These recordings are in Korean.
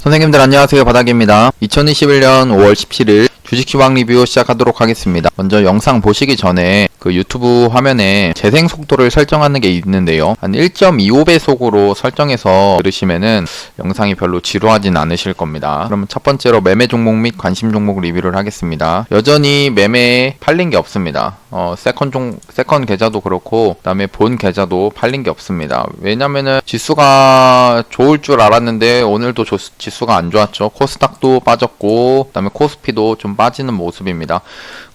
선생님들 안녕하세요. 바닥입니다. 2021년 5월 17일 주식시황 리뷰 시작하도록 하겠습니다. 먼저 영상 보시기 전에 그 유튜브 화면에 재생 속도를 설정하는 게 있는데요. 한 1.25배속으로 설정해서 들으시면은 영상이 별로 지루하진 않으실 겁니다. 그러면 첫 번째로 매매 종목 및 관심 종목 리뷰를 하겠습니다. 여전히 매매에 팔린 게 없습니다. 세컨 계좌도 그렇고 그다음에 본 계좌도 팔린 게 없습니다. 왜냐면은 지수가 좋을 줄 알았는데 오늘도 지수가 안 좋았죠. 코스닥도 빠졌고 그다음에 코스피도 좀 빠지는 모습입니다.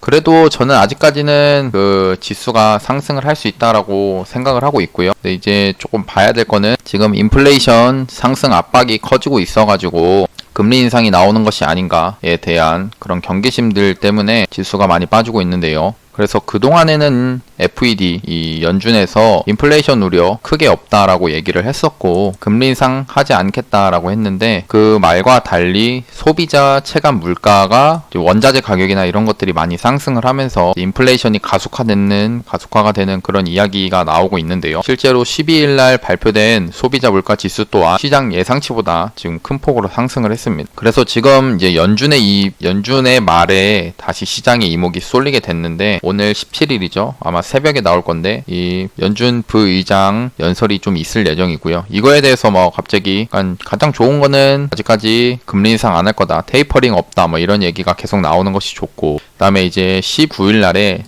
그래도 저는 아직까지는 그 지수가 상승을 할 수 있다라고 생각을 하고 있고요. 근데 이제 조금 봐야 될 거는 지금 인플레이션 상승 압박이 커지고 있어가지고 금리 인상이 나오는 것이 아닌가에 대한 그런 경계심들 때문에 지수가 많이 빠지고 있는데요. 그래서 그동안에는 FED, 이 연준에서 인플레이션 우려 크게 없다라고 얘기를 했었고 금리 인상 하지 않겠다라고 했는데 그 말과 달리 소비자 체감 물가가 원자재 가격이나 이런 것들이 많이 상승을 하면서 인플레이션이 가속화가 되는 그런 이야기가 나오고 있는데요. 실제로 12일 날 발표된 소비자 물가 지수 또한 시장 예상치보다 지금 큰 폭으로 상승을 했습니다. 그래서 지금 이제 연준의 말에 다시 시장의 이목이 쏠리게 됐는데 오늘 17일이죠. 아마 새벽에 나올 건데 이 연준 부의장 연설이 좀 있을 예정이고요. 이거에 대해서 뭐 갑자기 가장 좋은 거는 아직까지 금리 인상 안 할 거다. 테이퍼링 없다. 뭐 이런 얘기가 계속 나오는 것이 좋고 그다음에 이제 19일 날에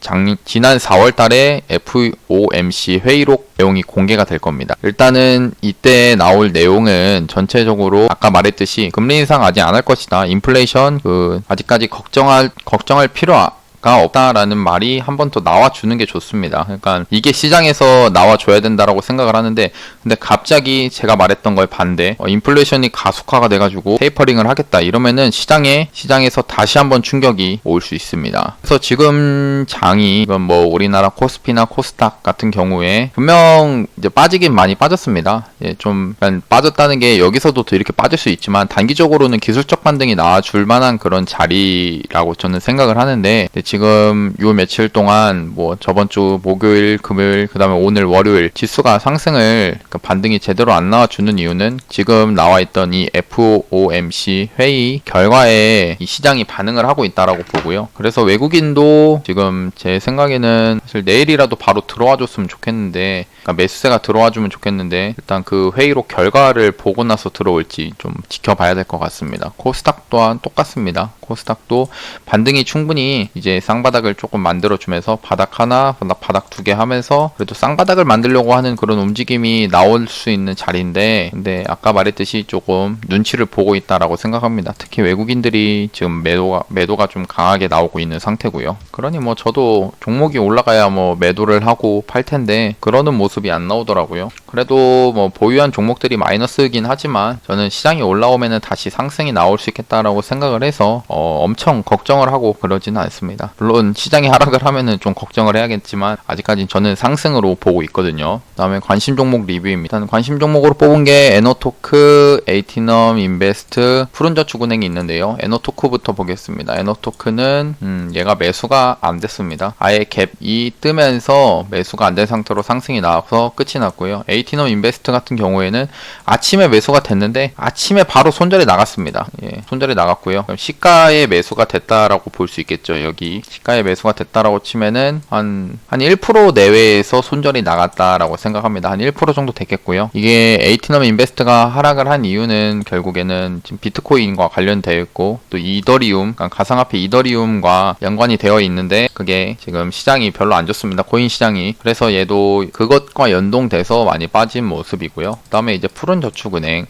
지난 4월 달에 FOMC 회의록 내용이 공개가 될 겁니다. 일단은 이때 나올 내용은 전체적으로 아까 말했듯이 금리 인상 아직 안 할 것이다. 인플레이션 아직까지 걱정할 필요가 없다라는 말이 한 번 더 나와주는 게 좋습니다. 그러니까 이게 시장에서 나와줘야 된다라고 생각을 하는데 근데 갑자기 제가 말했던 거에 반대 인플레이션이 가속화가 돼가지고 테이퍼링을 하겠다 이러면은 시장에서 다시 한번 충격이 올 수 있습니다. 그래서 지금 장이 이건 뭐 우리나라 코스피나 코스닥 같은 경우에 분명 이제 빠지긴 많이 빠졌습니다. 좀 빠졌다는 게 여기서도 더 이렇게 빠질 수 있지만 단기적으로는 기술적 반등이 나와줄 만한 그런 자리라고 저는 생각을 하는데 지금 요 며칠 동안 뭐 저번 주 목요일, 금요일, 그 다음에 오늘 월요일 지수가 상승을 반등이 제대로 안 나와주는 이유는 지금 나와있던 이 FOMC 회의 결과에 이 시장이 반응을 하고 있다라고 보고요. 그래서 외국인도 지금 제 생각에는 사실 내일이라도 바로 들어와 줬으면 좋겠는데 그러니까 매수세가 들어와 주면 좋겠는데 일단 그 회의록 결과를 보고 나서 들어올지 좀 지켜봐야 될 것 같습니다. 코스닥 또한 똑같습니다. 코스닥도 반등이 충분히 이제 쌍바닥을 조금 만들어주면서 바닥 하나, 바닥 두 개 하면서 그래도 쌍바닥을 만들려고 하는 그런 움직임이 나올 수 있는 자리인데 근데 아까 말했듯이 조금 눈치를 보고 있다라고 생각합니다. 특히 외국인들이 지금 매도가 좀 강하게 나오고 있는 상태고요. 그러니 뭐 저도 종목이 올라가야 뭐 매도를 하고 팔 텐데 그러는 모습이 안 나오더라고요. 그래도 뭐 보유한 종목들이 마이너스이긴 하지만 저는 시장이 올라오면은 다시 상승이 나올 수 있겠다라고 생각을 해서 엄청 걱정을 하고 그러지는 않습니다. 물론 시장이 하락을 하면은 좀 걱정을 해야겠지만 아직까지 저는 상승으로 보고 있거든요. 그 다음에 관심 종목 리뷰입니다. 일단 관심 종목으로 뽑은 게 에너토크, 에이티넘 인베스트, 푸른저축은행이 있는데요. 에너토크부터 보겠습니다. 에너토크는 얘가 매수가 안 됐습니다. 아예 갭이 뜨면서 매수가 안 된 상태로 상승이 나와서 끝이 났고요. 에이티넘 인베스트 같은 경우에는 아침에 매수가 됐는데 아침에 바로 손절이 나갔습니다. 손절이 나갔고요. 그럼 시가의 매수가 됐다라고 볼 수 있겠죠. 여기 시가의 매수가 됐다라고 치면은 한 1% 내외에서 손절이 나갔다라고 생각합니다. 한 1% 정도 됐겠고요. 이게 에이티넘 인베스트가 하락을 한 이유는 결국에는 지금 비트코인과 관련되어 있고 또 이더리움, 그러니까 가상화폐 이더리움과 연관이 되어 있는데 그게 지금 시장이 별로 안 좋습니다. 코인 시장이. 그래서 얘도 그것과 연동돼서 많이 빠진 모습이고요. 그 다음에 이제 푸른저축은행은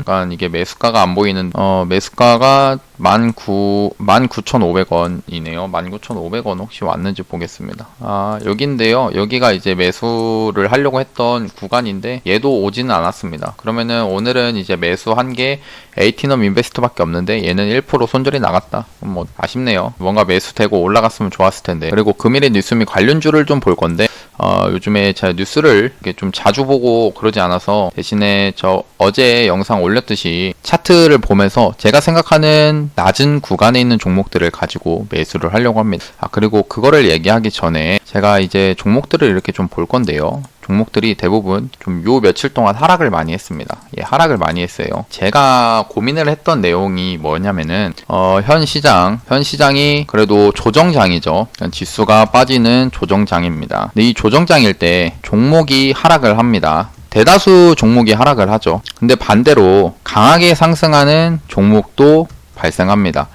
그러니까 이게 매수가가 안 보이는 매수가가 19,500원이네요. 19,500원 혹시 왔는지 보겠습니다. 여기인데요. 여기가 이제 매수를 하려고 했던 구간인데 얘도 오지는 않았습니다. 그러면은 오늘은 이제 매수한 게 에이티넘 인베스트밖에 없는데 얘는 1% 손절이 나갔다. 뭐 아쉽네요. 뭔가 매수되고 올라갔으면 좋았을 텐데. 그리고 금일의 뉴스 및 관련주를 좀 볼 건데 요즘에 제가 뉴스를 이렇게 좀 자주 보고 그러지 않아서 대신에 저 어제 영상 올렸듯이 차트를 보면서 제가 생각하는 낮은 구간에 있는 종목들을 가지고 매수를 하려고 합니다. 그리고 그거를 얘기하기 전에 제가 이제 종목들을 이렇게 좀 볼 건데요. 종목들이 대부분 좀 요 며칠 동안 하락을 많이 했습니다. 예, 하락을 많이 했어요. 제가 고민을 했던 내용이 뭐냐면은 현 시장이 그래도 조정장이죠. 지수가 빠지는 조정장입니다. 근데 이 조정장일 때 종목이 하락을 합니다. 대다수 종목이 하락을 하죠. 근데 반대로 강하게 상승하는 종목도 발생합니다.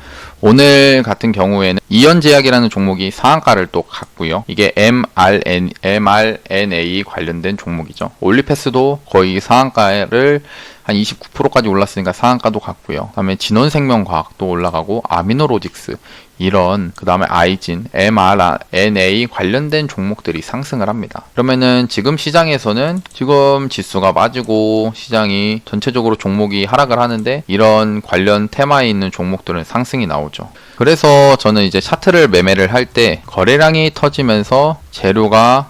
오늘 같은 경우에는 이연제약이라는 종목이 상한가를 또 갔고요. 이게 mRNA 관련된 종목이죠. 올리패스도 거의 상한가를 한 29%까지 올랐으니까 상한가도 갔고요. 그 다음에 진원생명과학도 올라가고 아미노로직스 이런 그 다음에 아이진, mRNA 관련된 종목들이 상승을 합니다. 그러면은 지금 시장에서는 지금 지수가 빠지고 시장이 전체적으로 종목이 하락을 하는데 이런 관련 테마에 있는 종목들은 상승이 나오죠. 그래서 저는 이제 차트를 매매를 할 때 거래량이 터지면서 재료가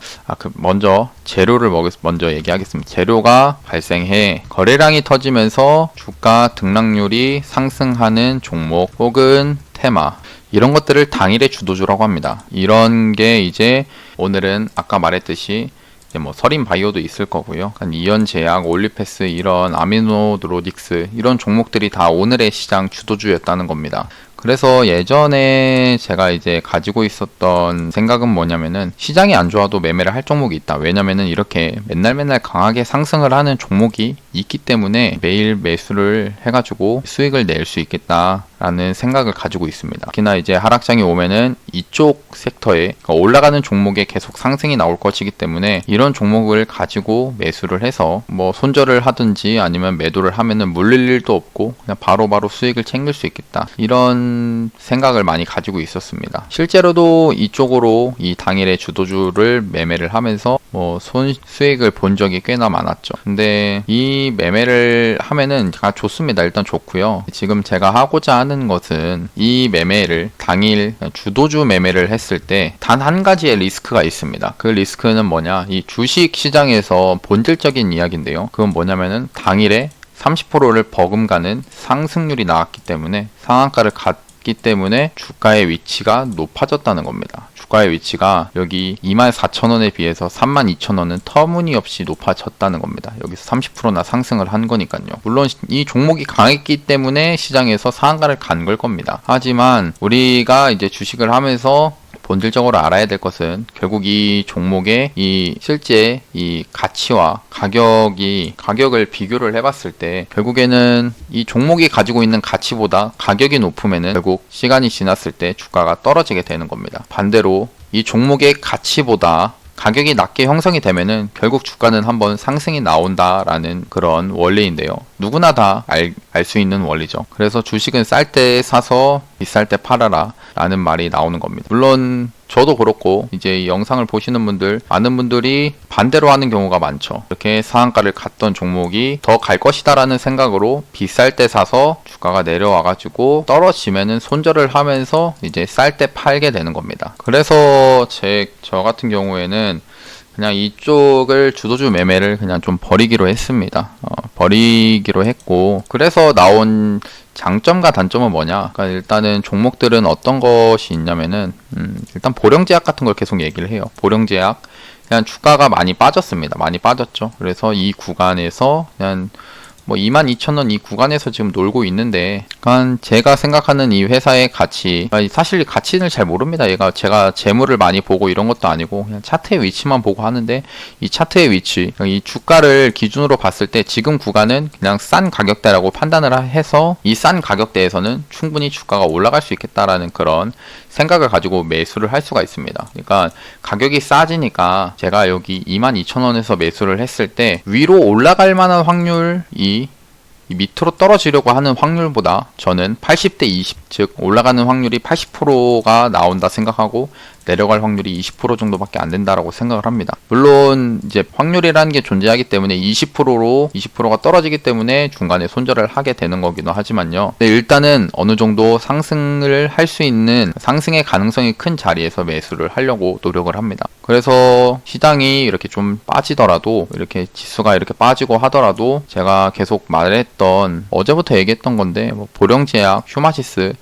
재료를 먼저 얘기하겠습니다. 재료가 발생해 거래량이 터지면서 주가 등락률이 상승하는 종목 혹은 테마 이런 것들을 당일의 주도주라고 합니다. 이런 게 이제 오늘은 아까 말했듯이 뭐 서린 바이오도 있을 거고요. 이연제약, 올리패스 이런 아미노로직스 이런 종목들이 다 오늘의 시장 주도주였다는 겁니다. 그래서 예전에 제가 이제 가지고 있었던 생각은 뭐냐면은 시장이 안 좋아도 매매를 할 종목이 있다. 왜냐면은 이렇게 맨날 강하게 상승을 하는 종목이 있기 때문에 매일 매수를 해가지고 수익을 낼 수 있겠다라는 생각을 가지고 있습니다. 특히나 이제 하락장이 오면은 이쪽 섹터에 그러니까 올라가는 종목에 계속 상승이 나올 것이기 때문에 이런 종목을 가지고 매수를 해서 뭐 손절을 하든지 아니면 매도를 하면은 물릴 일도 없고 그냥 바로바로 수익을 챙길 수 있겠다. 이런 생각을 많이 가지고 있었습니다. 실제로도 이쪽으로 이 당일의 주도주를 매매를 하면서 뭐 수익을 본 적이 꽤나 많았죠. 근데 이 매매를 하면은 좋습니다. 일단 좋고요. 지금 제가 하고자 하는 것은 이 매매를 당일 주도주 매매를 했을 때 단 한 가지의 리스크가 있습니다. 그 리스크는 뭐냐? 이 주식 시장에서 본질적인 이야기인데요. 그건 뭐냐면은 당일에 30%를 버금가는 상승률이 나왔기 때문에 상한가를 갔기 때문에 주가의 위치가 높아졌다는 겁니다. 주가의 위치가 여기 24,000원에 비해서 32,000원은 터무니없이 높아졌다는 겁니다. 여기서 30%나 상승을 한 거니까요. 물론 이 종목이 강했기 때문에 시장에서 상한가를 간 걸 겁니다. 하지만 우리가 이제 주식을 하면서 본질적으로 알아야 될 것은 결국 이 종목의 이 실제 이 가치와 가격을 비교를 해봤을 때 결국에는 이 종목이 가지고 있는 가치보다 가격이 높으면은 결국 시간이 지났을 때 주가가 떨어지게 되는 겁니다. 반대로 이 종목의 가치보다 가격이 낮게 형성이 되면은 결국 주가는 한번 상승이 나온다라는 그런 원리인데요. 누구나 다 알 수 있는 원리죠. 그래서 주식은 쌀 때 사서 비쌀 때 팔아라 라는 말이 나오는 겁니다. 물론 저도 그렇고 이제 이 영상을 보시는 분들 많은 분들이 반대로 하는 경우가 많죠. 이렇게 상한가를 갔던 종목이 더 갈 것이다 라는 생각으로 비쌀 때 사서 주가가 내려와 가지고 떨어지면은 손절을 하면서 이제 쌀 때 팔게 되는 겁니다. 그래서 저 같은 경우에는 그냥 이쪽을 주도주 매매를 그냥 좀 버리기로 했습니다. 버리기로 했고 그래서 나온 장점과 단점은 뭐냐? 그러니까 일단은 종목들은 어떤 것이 있냐면은 일단 보령제약 같은 걸 계속 얘기를 해요. 보령제약 그냥 주가가 많이 빠졌습니다. 많이 빠졌죠. 그래서 이 구간에서 그냥 뭐 22,000원 이 구간에서 지금 놀고 있는데, 그러니까 제가 생각하는 이 회사의 가치, 사실 가치는 잘 모릅니다. 제가 재물을 많이 보고 이런 것도 아니고 그냥 차트의 위치만 보고 하는데, 이 차트의 위치, 이 주가를 기준으로 봤을 때 지금 구간은 그냥 싼 가격대라고 판단을 해서 이 싼 가격대에서는 충분히 주가가 올라갈 수 있겠다라는 그런 생각을 가지고 매수를 할 수가 있습니다. 그러니까 가격이 싸지니까 제가 여기 22,000원에서 매수를 했을 때 위로 올라갈 만한 확률이 밑으로 떨어지려고 하는 확률보다 저는 80대 20, 즉 올라가는 확률이 80%가 나온다 생각하고 내려갈 확률이 20% 정도밖에 안 된다라고 생각을 합니다. 물론 이제 확률이라는 게 존재하기 때문에 20%가 떨어지기 때문에 중간에 손절을 하게 되는 거기도 하지만요. 근데 일단은 어느 정도 상승을 할 수 있는 상승의 가능성이 큰 자리에서 매수를 하려고 노력을 합니다. 그래서 시장이 이렇게 좀 빠지더라도, 이렇게 지수가 이렇게 빠지고 하더라도 제가 계속 말했던, 어제부터 얘기했던 건데 뭐 보령제약, 휴마시스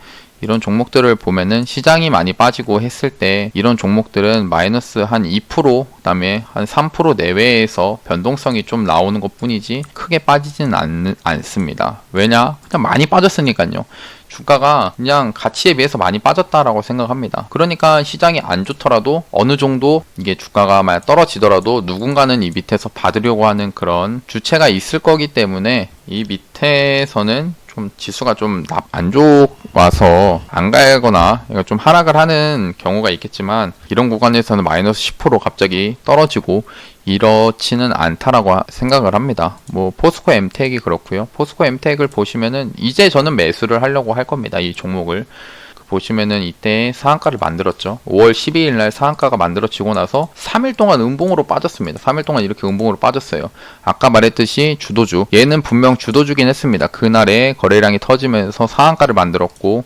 이런 종목들을 보면은 시장이 많이 빠지고 했을 때 이런 종목들은 마이너스 한 2%, 그다음에 한 3% 내외에서 변동성이 좀 나오는 것 뿐이지 크게 빠지지는 않습니다. 왜냐? 그냥 많이 빠졌으니까요. 주가가 그냥 가치에 비해서 많이 빠졌다라고 생각합니다. 그러니까 시장이 안 좋더라도 어느 정도 이게 주가가 만약 떨어지더라도 누군가는 이 밑에서 받으려고 하는 그런 주체가 있을 거기 때문에 이 밑에서는 좀 지수가 좀 안 좋아서 안 가거나 좀 하락을 하는 경우가 있겠지만 이런 구간에서는 마이너스 10% 갑자기 떨어지고 이렇지는 않다라고 생각을 합니다. 뭐 포스코 엠텍이 그렇고요. 포스코 엠텍을 보시면은 이제 저는 매수를 하려고 할 겁니다. 이 종목을. 보시면은 이때 상한가를 만들었죠. 5월 12일 날 상한가가 만들어지고 나서 3일 동안 음봉으로 빠졌습니다. 3일 동안 이렇게 음봉으로 빠졌어요. 아까 말했듯이 주도주, 얘는 분명 주도주긴 했습니다. 그날에 거래량이 터지면서 상한가를 만들었고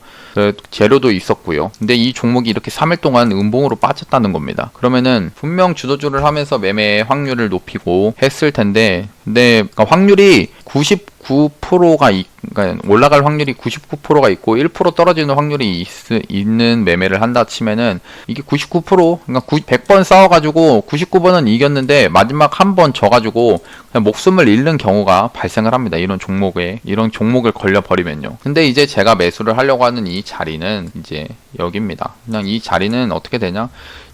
재료도 있었고요. 근데 이 종목이 이렇게 3일 동안 음봉으로 빠졌다는 겁니다. 그러면은 분명 주도주를 하면서 매매 확률을 높이고 했을 텐데, 근데 그러니까 확률이 99%가 그러니까 올라갈 확률이 99%가 있고 1% 떨어지는 확률이 있는 매매를 한다 치면은 이게 99% 그러니까 100번 싸워가지고 99번은 이겼는데 마지막 한 번 져가지고 그냥 목숨을 잃는 경우가 발생을 합니다. 이런 종목을 걸려버리면요. 근데 이제 제가 매수를 하려고 하는 이 자리는 이제 여기입니다. 그냥 이 자리는 어떻게 되냐?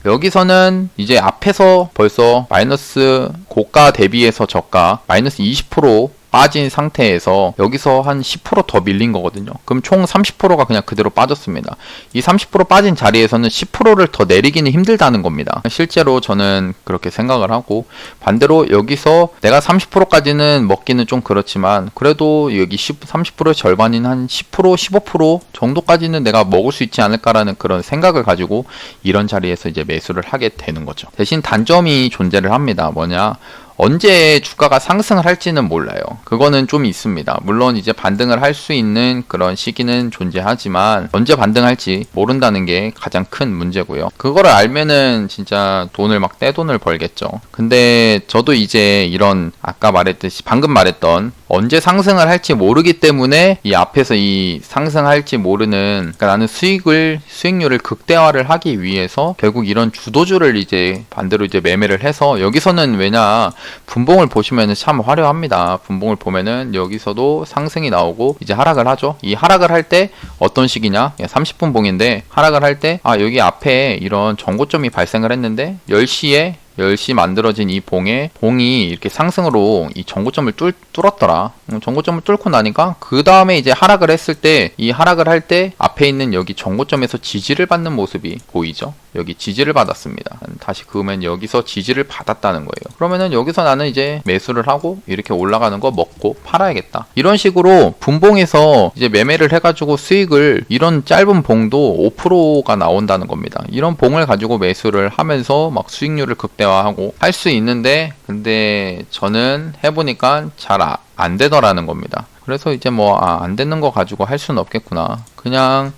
여기서는 이제 앞에서 벌써 마이너스 고가 대비해서 저가 마이너스 20% 빠진 상태에서 여기서 한 10% 더 밀린 거거든요. 그럼 총 30%가 그냥 그대로 빠졌습니다. 이 30% 빠진 자리에서는 10%를 더 내리기는 힘들다는 겁니다. 실제로 저는 그렇게 생각을 하고, 반대로 여기서 내가 30%까지는 먹기는 좀 그렇지만 그래도 여기 30%의 절반인 한 10%, 15% 정도까지는 내가 먹을 수 있지 않을까라는 그런 생각을 가지고 이런 자리에서 이제 매수를 하게 되는 거죠. 대신 단점이 존재를 합니다. 뭐냐? 언제 주가가 상승을 할지는 몰라요. 그거는 좀 있습니다. 물론 이제 반등을 할 수 있는 그런 시기는 존재하지만 언제 반등할지 모른다는 게 가장 큰 문제고요. 그거를 알면은 진짜 돈을 막 떼돈을 벌겠죠. 근데 저도 이제 이런 아까 말했듯이 방금 말했던 언제 상승을 할지 모르기 때문에 이 앞에서 이 상승할지 모르는, 그러니까 나는 수익률을 극대화를 하기 위해서 결국 이런 주도주를 이제 반대로 이제 매매를 해서, 여기서는 왜냐 분봉을 보시면은 참 화려합니다. 분봉을 보면은 여기서도 상승이 나오고 이제 하락을 하죠. 이 하락을 할 때 어떤 식이냐? 30분 봉인데 하락을 할 때 여기 앞에 이런 정고점이 발생을 했는데 10시 만들어진 이 봉이 이렇게 상승으로 이 정고점을 뚫었더라. 정고점을 뚫고 나니까 그 다음에 이제 하락을 했을 때, 이 하락을 할 때 앞에 있는 여기 정고점에서 지지를 받는 모습이 보이죠. 여기 지지를 받았습니다. 다시 그으면 여기서 지지를 받았다는 거예요. 그러면은 여기서 나는 이제 매수를 하고 이렇게 올라가는 거 먹고 팔아야겠다. 이런 식으로 분봉에서 이제 매매를 해가지고 수익을, 이런 짧은 봉도 5%가 나온다는 겁니다. 이런 봉을 가지고 매수를 하면서 막 수익률을 극대화하고 할 수 있는데, 근데 저는 해보니까 잘 안 되더라는 겁니다. 그래서 이제 안 되는 거 가지고 할 수는 없겠구나. 그냥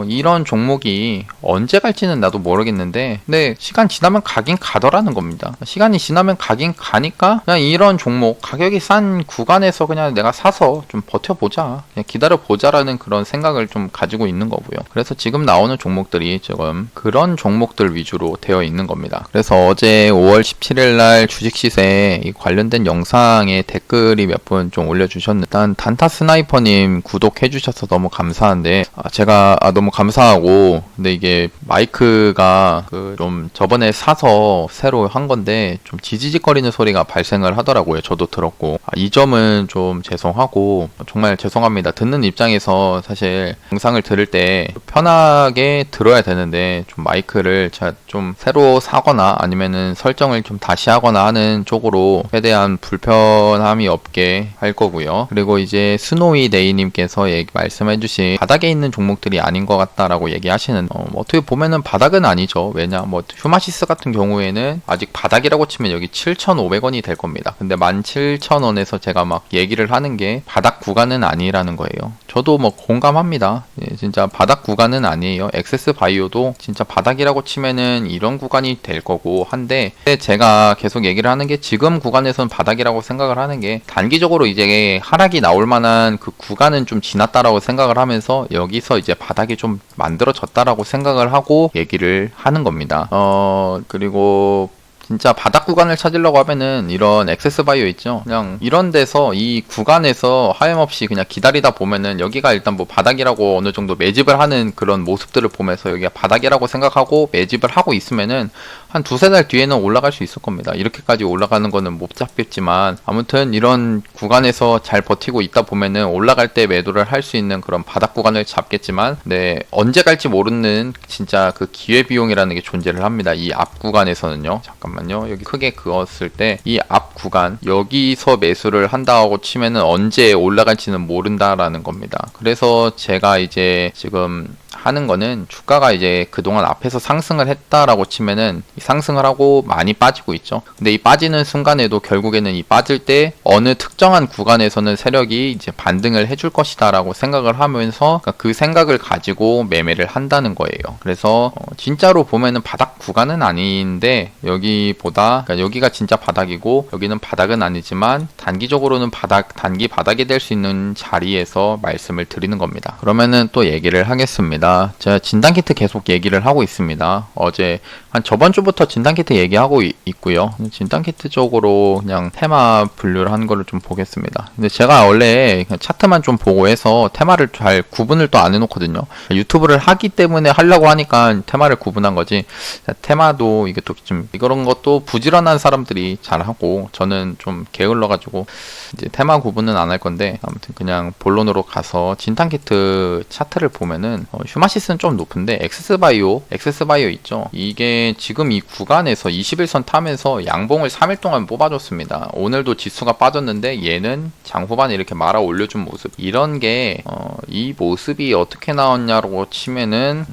이런 종목이 언제 갈지는 나도 모르겠는데, 근데 시간 지나면 가긴 가더라는 겁니다. 시간이 지나면 가긴 가니까 그냥 이런 종목 가격이 싼 구간에서 그냥 내가 사서 좀 버텨보자, 그냥 기다려보자라는 그런 생각을 좀 가지고 있는 거고요. 그래서 지금 나오는 종목들이 조금 그런 종목들 위주로 되어 있는 겁니다. 그래서 어제 5월 17일 날 주식시세 관련된 영상에 댓글이 몇 분 좀 올려주셨는데, 일단 단타 스나이퍼님 구독해 주셔서 너무 감사한데, 제가 너무 감사하고, 근데 이게 마이크가 좀 저번에 사서 새로 한 건데 좀 지지직거리는 소리가 발생을 하더라고요. 저도 들었고, 이 점은 좀 죄송하고, 정말 죄송합니다. 듣는 입장에서 사실 영상을 들을 때 편하게 들어야 되는데 좀 마이크를 좀 새로 사거나 아니면은 설정을 좀 다시 하거나 하는 쪽으로 최대한 불편함이 없게 할 거고요. 그리고 이제 스노이 데이님께서 말씀해주신 바닥에 있는 종목들이 아닌 것 같다라고 얘기하시는, 어떻게 보면은 바닥은 아니죠. 왜냐, 휴마시스 같은 경우에는 아직 바닥이라고 치면 여기 7,500원이 될 겁니다. 근데 17,000원에서 제가 막 얘기를 하는 게 바닥 구간은 아니라는 거예요. 저도 공감합니다. 진짜 바닥 구간 구간은 아니에요. 액세스 바이오도 진짜 바닥이라고 치면은 이런 구간이 될 거고 한데, 제가 계속 얘기를 하는 게 지금 구간에서는 바닥이라고 생각을 하는 게, 단기적으로 이제 하락이 나올 만한 그 구간은 좀 지났다라고 생각을 하면서 여기서 이제 바닥이 좀 만들어졌다라고 생각을 하고 얘기를 하는 겁니다. 그리고 진짜 바닥 구간을 찾으려고 하면은 이런 액세스 바이오 있죠, 그냥 이런 데서 이 구간에서 하염없이 그냥 기다리다 보면은 여기가 일단 뭐 바닥이라고 어느 정도 매집을 하는 그런 모습들을 보면서 여기가 바닥이라고 생각하고 매집을 하고 있으면은 한 두세 달 뒤에는 올라갈 수 있을 겁니다. 이렇게까지 올라가는 거는 못 잡겠지만 아무튼 이런 구간에서 잘 버티고 있다 보면은 올라갈 때 매도를 할 수 있는 그런 바닥 구간을 잡겠지만, 네, 언제 갈지 모르는 진짜 그 기회비용이라는 게 존재를 합니다. 이 앞 구간에서는요. 잠깐만요. 여기 크게 그었을 때 이 앞 구간 여기서 매수를 한다고 치면은 언제 올라갈지는 모른다라는 겁니다. 그래서 제가 이제 지금 하는 거는, 주가가 이제 그동안 앞에서 상승을 했다라고 치면은 상승을 하고 많이 빠지고 있죠. 근데 이 빠지는 순간에도 결국에는 이 빠질 때 어느 특정한 구간에서는 세력이 이제 반등을 해줄 것이다라고 생각을 하면서 그 생각을 가지고 매매를 한다는 거예요. 그래서 진짜로 보면은 바닥 구간은 아닌데, 여기보다 그러니까 여기가 진짜 바닥이고 여기는 바닥은 아니지만 단기적으로는 단기 바닥이 될 수 있는 자리에서 말씀을 드리는 겁니다. 그러면은 또 얘기를 하겠습니다. 제가 진단키트 계속 얘기를 하고 있습니다. 어제 한 저번 주부터 진단키트 얘기하고 있고요. 진단키트 쪽으로 그냥 테마 분류를 한 거를 좀 보겠습니다. 근데 제가 원래 그냥 차트만 좀 보고 해서 테마를 잘 구분을 또 안 해놓거든요. 유튜브를 하기 때문에 하려고 하니까 테마를 구분한 거지, 테마도 이게 또 좀 이런 것도 부지런한 사람들이 잘 하고 저는 좀 게을러가지고 이제 테마 구분은 안 할 건데, 아무튼 그냥 본론으로 가서 진단키트 차트를 보면은 휴마시스는 좀 높은데 액세스 바이오 있죠. 이게 지금 이 구간에서 21선 타면서 양봉을 3일 동안 뽑아줬습니다. 오늘도 지수가 빠졌는데 얘는 장 후반에 이렇게 말아 올려준 모습, 이런 게 이 모습이 어떻게 나왔냐고 치면은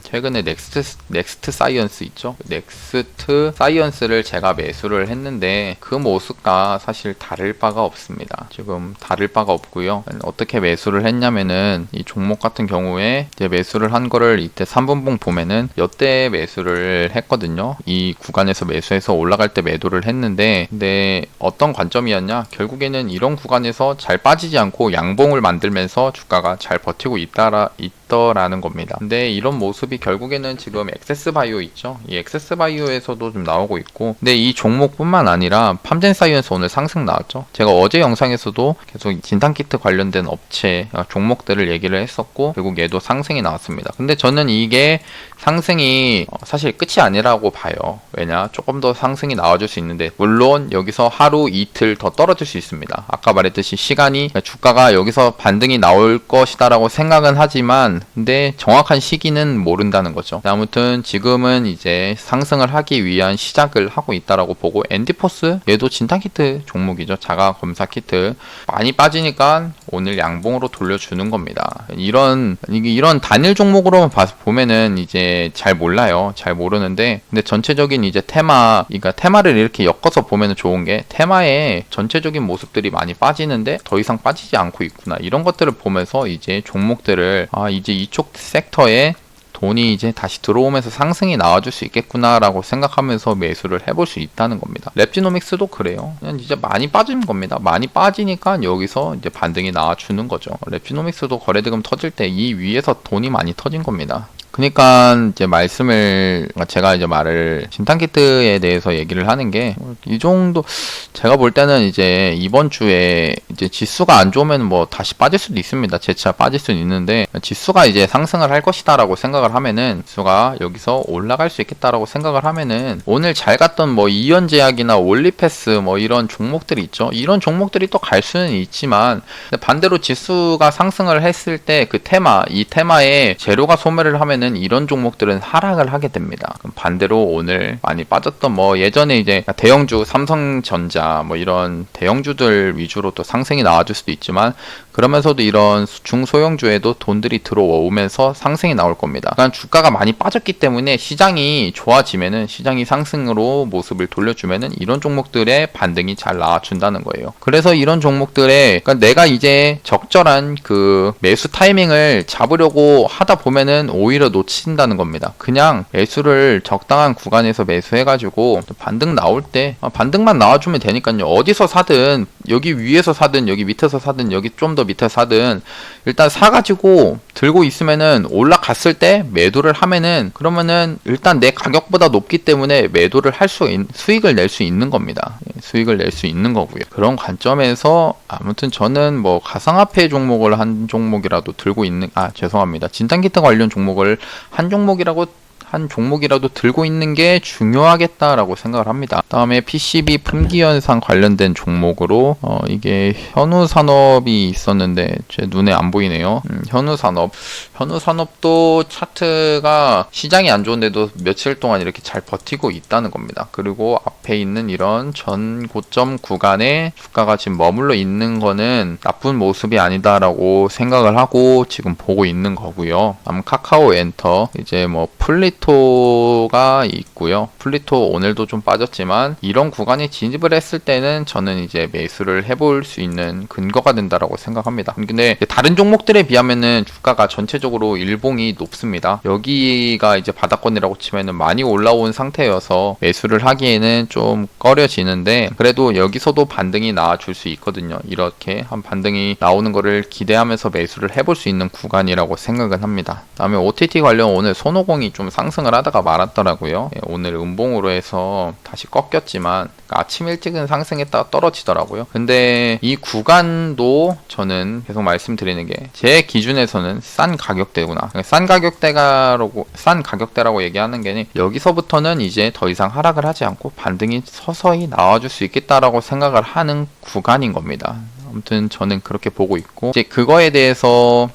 최근에 넥스트 사이언스 있죠. 넥스트 사이언스를 제가 매수를 했는데 그 모습과 사실 다를 바가 없습니다. 지금 다를 바가 없고요. 어떻게 매수를 했냐면은 이 종목 같은 경우에 이제 매수를 한 거를 이때 3분봉 보면은 여태 매수를 했거든요. 이 구간에서 매수해서 올라갈 때 매도를 했는데, 근데 어떤 관점이었냐, 결국에는 이런 구간에서 잘 빠지지 않고 양봉을 만들면서 주가가 잘 버티고 있더라는 겁니다. 근데 이런 모습이 결국에는 지금 액세스 바이오 있죠. 이 액세스 바이오에서도 좀 나오고 있고, 근데 이 종목뿐만 아니라 팜젠 사이언스 오늘 상승 나왔죠. 제가 어제 영상에서도 계속 진단키트 관련된 업체 종목들을 얘기를 했었고, 결국 얘도 상승이 나왔습니다. 근데 저는 이게 상승이 사실 끝이 아니라고 봐요. 왜냐, 조금 더 상승이 나와줄 수 있는데, 물론 여기서 하루 이틀 더 떨어질 수 있습니다. 아까 말했듯이 시간이, 주가가 여기서 반등이 나올 것이다라고 생각은 하지만 근데 정확한 시기는 모른다는 거죠. 아무튼 지금은 이제 상승을 하기 위한 시작을 하고 있다라고 보고, 엔디포스 얘도 진단키트 종목이죠. 자가 검사 키트 많이 빠지니까 오늘 양봉으로 돌려주는 겁니다. 이런 단일 종목으로만 보면은 이제 잘 몰라요. 잘 모르는데, 근데 전체적인 이제 그러니까 테마를 이렇게 엮어서 보면은 좋은 게, 테마의 전체적인 모습들이 많이 빠지는데 더 이상 빠지지 않고 있구나, 이런 것들을 보면서 이제 종목들을 이제 이쪽 섹터에 돈이 이제 다시 들어오면서 상승이 나와줄 수 있겠구나라고 생각하면서 매수를 해볼 수 있다는 겁니다. 랩지노믹스도 그래요. 그냥 이제 많이 빠진 겁니다. 많이 빠지니까 여기서 이제 반등이 나와주는 거죠. 랩지노믹스도 거래대금 터질 때 이 위에서 돈이 많이 터진 겁니다. 그러니까 이제 제가 이제 말을 진단키트에 대해서 얘기를 하는 게, 이 정도 제가 볼 때는 이제 이번 주에 이제 지수가 안 좋으면 뭐 다시 빠질 수도 있습니다. 재차 빠질 수는 있는데, 지수가 이제 상승을 할 것이다라고 생각을 하면은, 지수가 여기서 올라갈 수 있겠다라고 생각을 하면은, 오늘 잘 갔던 뭐 이연제약이나 올리패스 뭐 이런 종목들이 있죠. 이런 종목들이 또 갈 수는 있지만, 반대로 지수가 상승을 했을 때 그 이 테마에 재료가 소멸을 하면 하면은 이런 종목들은 하락을 하게 됩니다. 그럼 반대로 오늘 많이 빠졌던 예전에 이제 대형주 삼성전자 이런 대형주들 위주로 또 상승이 나와줄 수도 있지만, 그러면서도 이런 중소형주에도 돈들이 들어오면서 상승이 나올 겁니다. 그러니까 주가가 많이 빠졌기 때문에 시장이 좋아지면은, 시장이 상승으로 모습을 돌려주면은 이런 종목들의 반등이 잘 나와준다는 거예요. 그래서 이런 종목들에, 그러니까 내가 이제 적절한 그 매수 타이밍을 잡으려고 하다 보면은 오히려 놓친다는 겁니다. 그냥 매수를 적당한 구간에서 매수해가지고 반등 나올 때 반등만 나와주면 되니까요. 어디서 사든, 여기 위에서 사든 여기 밑에서 사든 여기 좀 더 밑에 사든 일단 사가지고 들고 있으면은 올라갔을 때 매도를 하면은, 그러면은 일단 내 가격보다 높기 때문에 매도를 할 수익을 낼 수 있는 겁니다. 수익을 낼 수 있는 거고요. 그런 관점에서 아무튼 저는 가상화폐 종목을 한 종목이라도 들고 있는, 죄송합니다. 진단키트 관련 종목을 한 종목이라도 들고 있는 게 중요하겠다라고 생각을 합니다. 다음에 PCB 품귀 현상 관련된 종목으로 이게 현우산업이 있었는데 제 눈에 안 보이네요. 현우산업도 차트가 시장이 안 좋은데도 며칠 동안 이렇게 잘 버티고 있다는 겁니다. 그리고 앞에 있는 이런 전 고점 구간에 주가가 지금 머물러 있는 거는 나쁜 모습이 아니다라고 생각을 하고 지금 보고 있는 거고요. 다음 카카오 엔터, 이제 플리토가 있고요. 플리토 오늘도 좀 빠졌지만 이런 구간에 진입을 했을 때는 저는 이제 매수를 해볼 수 있는 근거가 된다라고 생각합니다. 근데 다른 종목들에 비하면은 주가가 전체적으로 일봉이 높습니다. 여기가 이제 바닥권이라고 치면은 많이 올라온 상태여서 매수를 하기에는 좀 꺼려지는데, 그래도 여기서도 반등이 나와줄 수 있거든요. 이렇게 한 반등이 나오는 거를 기대하면서 매수를 해볼 수 있는 구간이라고 생각은 합니다. 다음에 OTT 관련 오늘 손오공이 좀 상승을 하다가 말았더라고요. 오늘 음봉으로 해서 다시 꺾였지만 아침 일찍은 상승했다가 떨어지더라고요. 근데 이 구간도 저는 계속 말씀드리는 게, 제 기준에서는 싼 가격대구나, 싼 가격대라고 얘기하는 게, 여기서부터는 이제 더 이상 하락을 하지 않고 반등이 서서히 나와줄 수 있겠다라고 생각을 하는 구간인 겁니다. 아무튼 저는 그렇게 보고 있고, 이제 그거에 대해서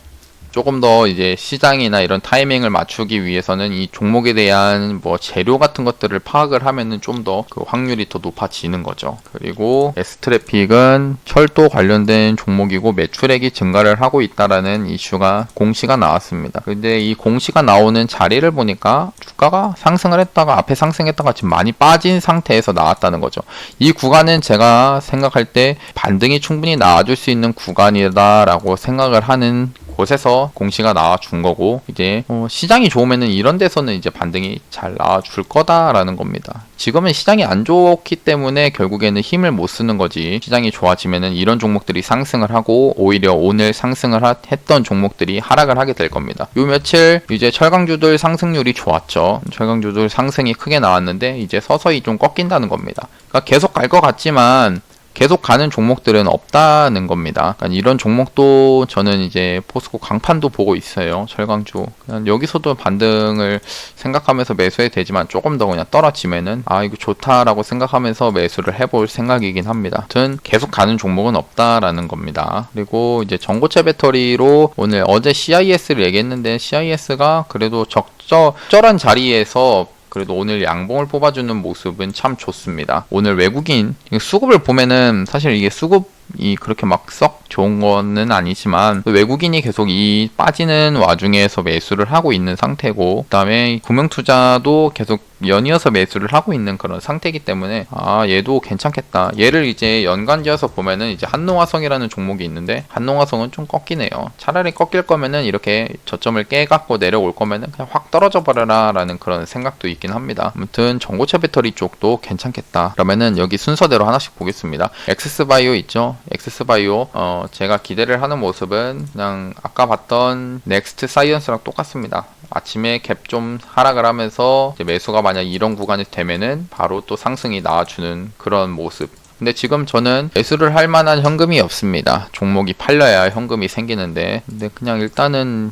조금 더 이제 시장이나 이런 타이밍을 맞추기 위해서는 이 종목에 대한 재료 같은 것들을 파악을 하면은 좀 더 그 확률이 더 높아지는 거죠. 그리고 S트래픽은 철도 관련된 종목이고 매출액이 증가를 하고 있다라는 이슈가, 공시가 나왔습니다. 근데 이 공시가 나오는 자리를 보니까 주가가 상승을 했다가 앞에 상승했다가 지금 많이 빠진 상태에서 나왔다는 거죠. 이 구간은 제가 생각할 때 반등이 충분히 나와줄 수 있는 구간이다라고 생각을 하는 곳에서 공시가 나와준 거고, 이제 시장이 좋으면은 이런 데서는 이제 반등이 잘 나와줄 거다라는 겁니다. 지금은 시장이 안 좋기 때문에 결국에는 힘을 못 쓰는 거지, 시장이 좋아지면은 이런 종목들이 상승을 하고 오히려 오늘 상승을 했던 종목들이 하락을 하게 될 겁니다. 요 며칠 이제 철강주들 상승률이 좋았죠. 철강주들 상승이 크게 나왔는데 이제 서서히 좀 꺾인다는 겁니다. 그러니까 계속 갈 것 같지만 계속 가는 종목들은 없다는 겁니다. 그러니까 이런 종목도 저는 이제 포스코 강판도 보고 있어요. 철강주. 그냥 여기서도 반등을 생각하면서 매수해도 되지만 조금 더 그냥 떨어지면은 이거 좋다라고 생각하면서 매수를 해볼 생각이긴 합니다. 아무튼 계속 가는 종목은 없다라는 겁니다. 그리고 이제 전고체 배터리로 오늘 어제 CIS를 얘기했는데, CIS가 그래도 적절한 자리에서 그래도 오늘 양봉을 뽑아주는 모습은 참 좋습니다. 오늘 외국인 수급을 보면은 사실 이게 수급이 그렇게 막 썩 좋은 거는 아니지만 외국인이 계속 이 빠지는 와중에서 매수를 하고 있는 상태고, 그 다음에 금융투자도 계속 연이어서 매수를 하고 있는 그런 상태이기 때문에 얘도 괜찮겠다. 얘를 이제 연관지어서 보면은 이제 한농화성이라는 종목이 있는데, 한농화성은 좀 꺾이네요. 차라리 꺾일 거면은 이렇게 저점을 깨갖고 내려올 거면은 그냥 확 떨어져 버려라 라는 그런 생각도 있긴 합니다. 아무튼 전고체 배터리 쪽도 괜찮겠다. 그러면은 여기 순서대로 하나씩 보겠습니다. 엑세스바이오 있죠. 엑세스바이오 제가 기대를 하는 모습은 그냥 아까 봤던 넥스트 사이언스랑 똑같습니다. 아침에 갭 좀 하락을 하면서 이제 매수가 만약 이런 구간이 되면은 바로 또 상승이 나와주는 그런 모습. 근데 지금 저는 매수를 할 만한 현금이 없습니다. 종목이 팔려야 현금이 생기는데, 근데 그냥 일단은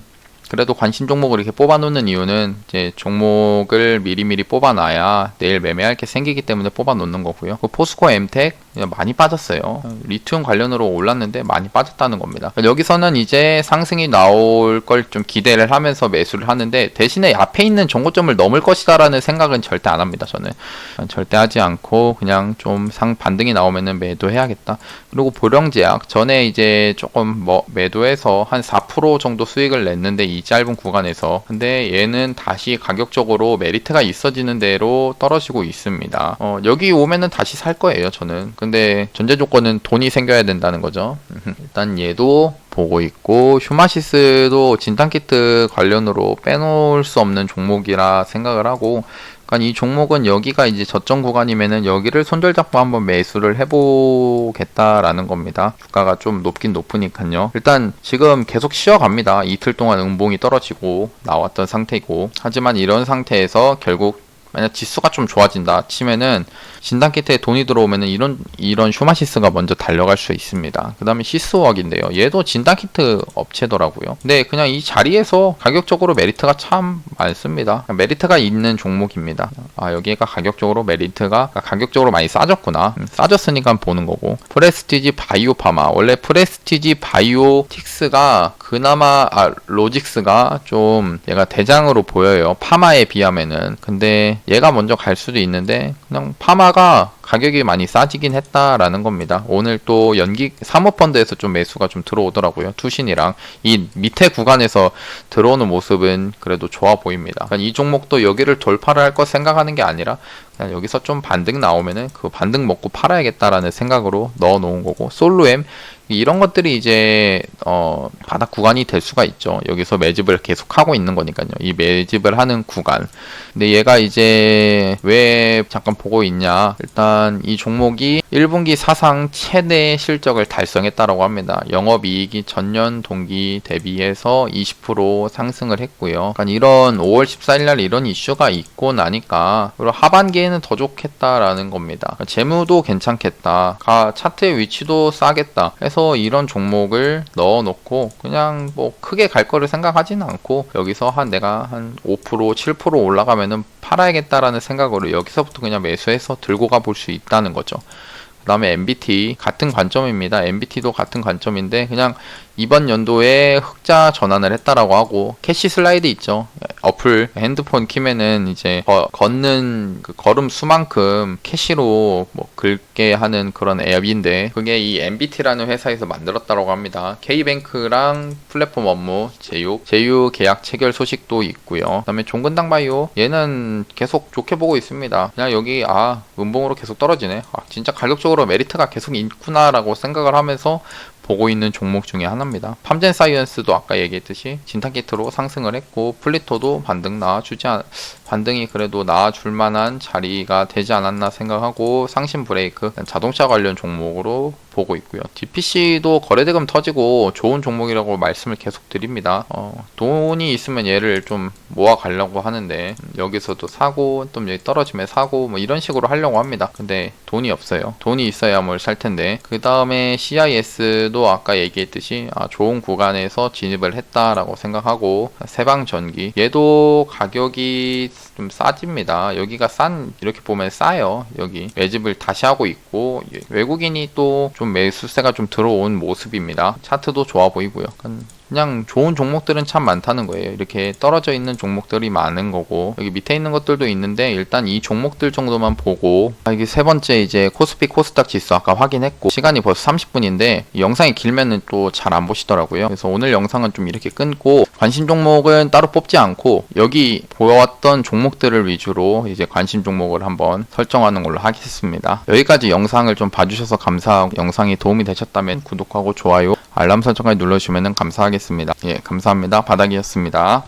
그래도 관심 종목을 이렇게 뽑아놓는 이유는 이제 종목을 미리미리 뽑아놔야 내일 매매할 게 생기기 때문에 뽑아놓는 거고요. 그 포스코 엠텍 많이 빠졌어요. 리튬 관련으로 올랐는데 많이 빠졌다는 겁니다. 여기서는 이제 상승이 나올 걸 좀 기대를 하면서 매수를 하는데, 대신에 앞에 있는 정고점을 넘을 것이다라는 생각은 절대 안 합니다. 저는 절대 하지 않고 그냥 좀 반등이 나오면은 매도해야겠다. 그리고 보령제약 전에 이제 조금 매도해서 한 4% 정도 수익을 냈는데 이 짧은 구간에서, 근데 얘는 다시 가격적으로 메리트가 있어지는 대로 떨어지고 있습니다. 여기 오면은 다시 살 거예요, 저는. 근데 전제 조건은 돈이 생겨야 된다는 거죠. 일단 얘도 보고 있고, 휴마시스도 진단키트 관련으로 빼놓을 수 없는 종목이라 생각을 하고, 그러니까 이 종목은 여기가 이제 저점 구간이면은 여기를 손절잡고 한번 매수를 해보겠다라는 겁니다. 주가가 좀 높긴 높으니까요. 일단 지금 계속 쉬어갑니다. 이틀 동안 음봉이 떨어지고 나왔던 상태이고, 하지만 이런 상태에서 결국 만약 지수가 좀 좋아진다 치면은 진단키트에 돈이 들어오면은 이런 휴마시스가 먼저 달려갈 수 있습니다. 그 다음에 시스웍인데요. 얘도 진단키트 업체더라고요. 근데 그냥 이 자리에서 가격적으로 메리트가 참 많습니다. 메리트가 있는 종목입니다. 여기가 가격적으로 메리트가 가격적으로 많이 싸졌구나. 싸졌으니까 보는 거고. 프레스티지 바이오파마. 원래 프레스티지 바이오틱스가 그나마 로직스가 좀 얘가 대장으로 보여요. 파마에 비하면은. 근데 얘가 먼저 갈 수도 있는데 그냥 파마가 가격이 많이 싸지긴 했다라는 겁니다. 오늘 또 연기 사모펀드에서 좀 매수가 좀 들어오더라고요. 투신이랑 이 밑에 구간에서 들어오는 모습은 그래도 좋아 보입니다. 그러니까 이 종목도 여기를 돌파를 할 거 생각하는 게 아니라 그냥 여기서 좀 반등 나오면은 그 반등 먹고 팔아야겠다라는 생각으로 넣어 놓은 거고, 솔루엠 이런 것들이 이제 바닥 구간이 될 수가 있죠. 여기서 매집을 계속 하고 있는 거니까요. 이 매집을 하는 구간. 근데 얘가 이제 왜 잠깐 보고 있냐? 일단 이 종목이 1분기 사상 최대 실적을 달성했다라고 합니다. 영업이익이 전년 동기 대비해서 20% 상승을 했고요. 그러니까 이런 5월 14일 날 이런 이슈가 있고 나니까, 그리고 하반기에는 더 좋겠다라는 겁니다. 그러니까 재무도 괜찮겠다. 차트의 위치도 싸겠다. 해서 이런 종목을 넣어놓고 그냥 뭐 크게 갈 거를 생각하지는 않고, 여기서 내가 한 5% 7% 올라가면은 팔아야겠다라는 생각으로 여기서부터 그냥 매수해서 들고 가볼 수 있다는 거죠. 그 다음에 MBT 같은 관점입니다. MBT도 같은 관점인데 그냥 이번 연도에 흑자 전환을 했다라고 하고, 캐시 슬라이드 있죠. 어플 핸드폰 키면은 이제 걷는 그 걸음 수만큼 캐시로 뭐 긁게 하는 그런 앱인데, 그게 이 MBT라는 회사에서 만들었다라고 합니다. K뱅크랑 플랫폼 업무 제휴 계약 체결 소식도 있고요. 그 다음에 종근당 바이오 얘는 계속 좋게 보고 있습니다. 그냥 여기 음봉으로 계속 떨어지네. 진짜 가격적으로 메리트가 계속 있구나라고 생각을 하면서 보고 있는 종목 중에 하나입니다. 팜젠 사이언스도 아까 얘기했듯이 진단키트로 상승을 했고, 플리토도 반등이 그래도 나아줄 만한 자리가 되지 않았나 생각하고, 상신 브레이크 자동차 관련 종목으로 보고 있고요. DPC도 거래대금 터지고 좋은 종목이라고 말씀을 계속 드립니다. 돈이 있으면 얘를 좀 모아 가려고 하는데 여기서도 사고 또 여기 떨어지면 사고 뭐 이런 식으로 하려고 합니다. 근데 돈이 없어요. 돈이 있어야 뭘 살 텐데. 그 다음에 CIS도 아까 얘기했듯이 좋은 구간에서 진입을 했다라고 생각하고, 세방전기 얘도 가격이 좀 싸집니다. 여기가 이렇게 보면 싸요. 여기 매집을 다시 하고 있고, 외국인이 또 좀 매수세가 좀 들어온 모습입니다. 차트도 좋아 보이고요. 그냥 좋은 종목들은 참 많다는 거예요. 이렇게 떨어져 있는 종목들이 많은 거고, 여기 밑에 있는 것들도 있는데 일단 이 종목들 정도만 보고, 이게 세 번째 이제 코스피 코스닥 지수 아까 확인했고, 시간이 벌써 30분인데 영상이 길면은 또 잘 안 보시더라고요. 그래서 오늘 영상은 좀 이렇게 끊고, 관심 종목은 따로 뽑지 않고 여기 보았던 종목들을 위주로 이제 관심 종목을 한번 설정하는 걸로 하겠습니다. 여기까지 영상을 좀 봐주셔서 감사하고, 영상이 도움이 되셨다면 구독하고 좋아요, 알람 설정까지 눌러주시면 감사하겠습니다. 예, 감사합니다. 바닥이었습니다.